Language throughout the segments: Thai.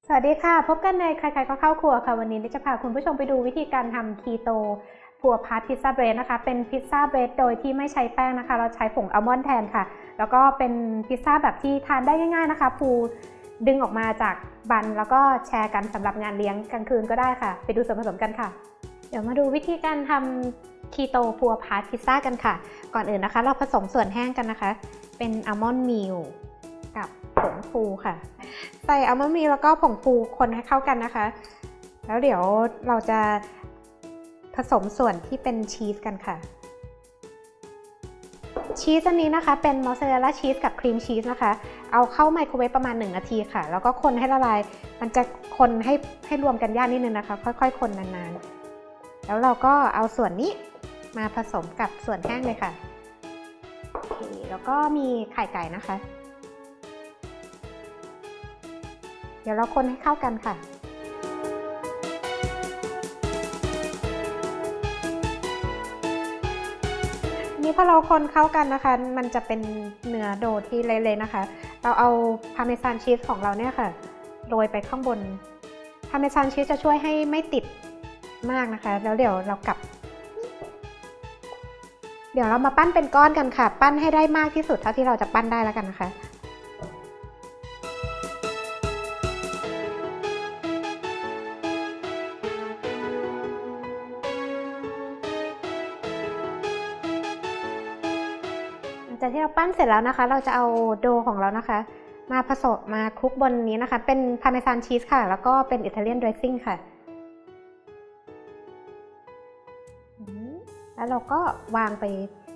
สวัสดีค่ะพบกันในใครๆก็เข้าครัวค่ะวันนี้จะพาคุณผู้ชมไปดูวิธีการทำคีโตพัวพาสพิซซ่าเบรดนะคะเป็นพิซซ่าเบรดโดยที่ไม่ใช้แป้งนะคะเราใช้ผงอัลมอนด์แทนค่ะแล้วก็เป็นพิซซ่าแบบที่ทานได้ง่ายๆนะคะภูดึงออกมาจากบันแล้วก็แชร์กันสำหรับงานเลี้ยงกลางคืนก็ได้ค่ะไปดูส่วนผสมกันค่ะเดี๋ยวมาดูวิธีการทำคีโตพัวพาสพิซซ่ากันค่ะก่อนอื่นนะคะเราผสมส่วนแห้งกันนะคะเป็นอัลมอนด์มิลกับผงฟูค่ะใส่อัลมอนด์มิลแล้วก็ผงฟูคนให้เข้ากันนะคะแล้วเดี๋ยวเราจะผสมส่วนที่เป็นชีสกันค่ะชีสอันนี้นะคะเป็นมอสซาเรลล่าชีสกับครีมชีสนะคะเอาเข้าไมโครเวฟประมาณ1 นาทีค่ะแล้วก็คนให้ละลายมันจะคนให้รวมกันยากนิดนึงนะคะค่อยๆคนนานๆแล้วเราก็เอาส่วนนี้มาผสมกับส่วนแห้งเลยค่ะโอเคแล้วก็มีไข่ไก่นะคะเดี๋ยวเราคนให้เข้ากันค่ะนี่พอเราคนเข้ากันนะคะมันจะเป็นเนื้อโดที่เละๆนะคะเราเอาพาร์เมซานชีสของเราเนี่ยค่ะโรยไปข้างบนพาร์เมซานชีสจะช่วยให้ไม่ติดมากนะคะแล้วเดี๋ยวเรามาปั้นเป็นก้อนกันค่ะปั้นให้ได้มากที่สุดเท่าที่เราจะปั้นได้แล้วกันนะคะจากที่เราปั้นเสร็จแล้วนะคะเราจะเอาโดของเรานะคะมาผสมมาคลุกบนนี้นะคะเป็นพาร์เมซานชีสค่ะแล้วก็เป็นอิตาเลียนดรสซิ่งค่ะแล้วเราก็วางไป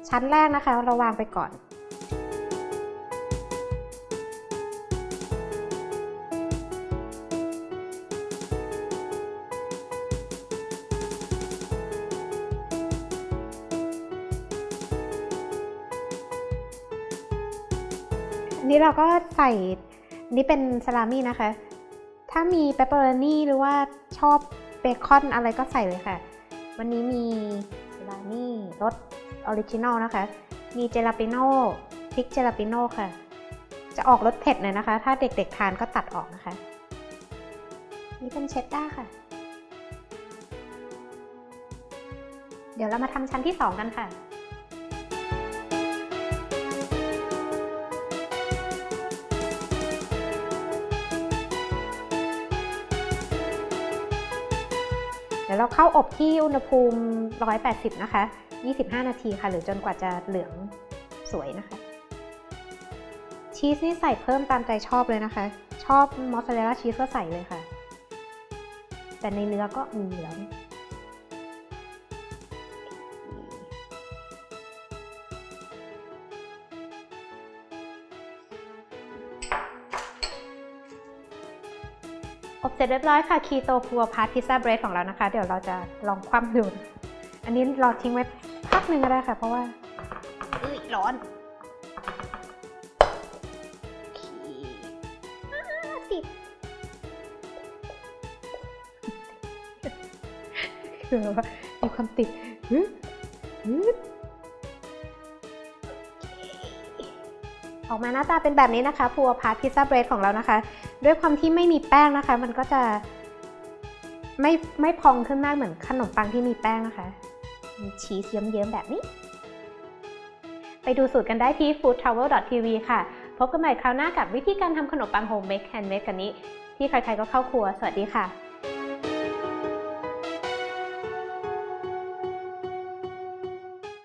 ชั้นแรกนะคะเราวางไปก่อนนี่เราก็ใส่นี่เป็นซาลามี่นะคะถ้ามีเปปเปอโรนีหรือว่าชอบเบคอนอะไรก็ใส่เลยค่ะวันนี้มีซาลามี่รสออริจินอลนะคะมีเจลาปิโน่พริกเจลาปิโน่ค่ะจะออกรสเผ็ดหน่อยนะคะถ้าเด็กๆทานก็ตัดออกนะคะนี่เป็นเชดดาร์ค่ะเดี๋ยวเรามาทำชั้นที่2กันค่ะเดี๋ยวเราเข้าอบที่อุณหภูมิ180นะคะ25 นาทีค่ะหรือจนกว่าจะเหลืองสวยนะคะชีสนี่ใส่เพิ่มตามใจชอบเลยนะคะชอบมอสซาเรลล่าชีสก็ใส่เลยค่ะแต่ในเนื้อก็มีเหลืองอบเสร็จเรียบร้อยค่ะคีโตพัวพาสพิซซ่าเบรดของเรานะคะเดี๋ยวเราจะลองคว่ำดูอันนี้เราทิ้งไว้พักหนึ่งก็ได้ค่ะเพราะว่าร้อนติดคือว่ามีความติดออกมาหน้าตาเป็นแบบนี้นะคะพัวพาสพิซซ่าเบรดของเรานะคะด้วยความที่ไม่มีแป้งนะคะมันก็จะไม่พองขึ้นมากเหมือนขนมปังที่มีแป้งนะคะมีชีสเยิ้มๆแบบนี้ไปดูสูตรกันได้ที่ foodtravel.tv ค่ะพบกันใหม่คราวหน้ากับวิธีการทำขนมปังโฮมเมดแฮนด์เมดกันนี้ที่ใครๆก็เข้าครัวสวัสดีค่ะ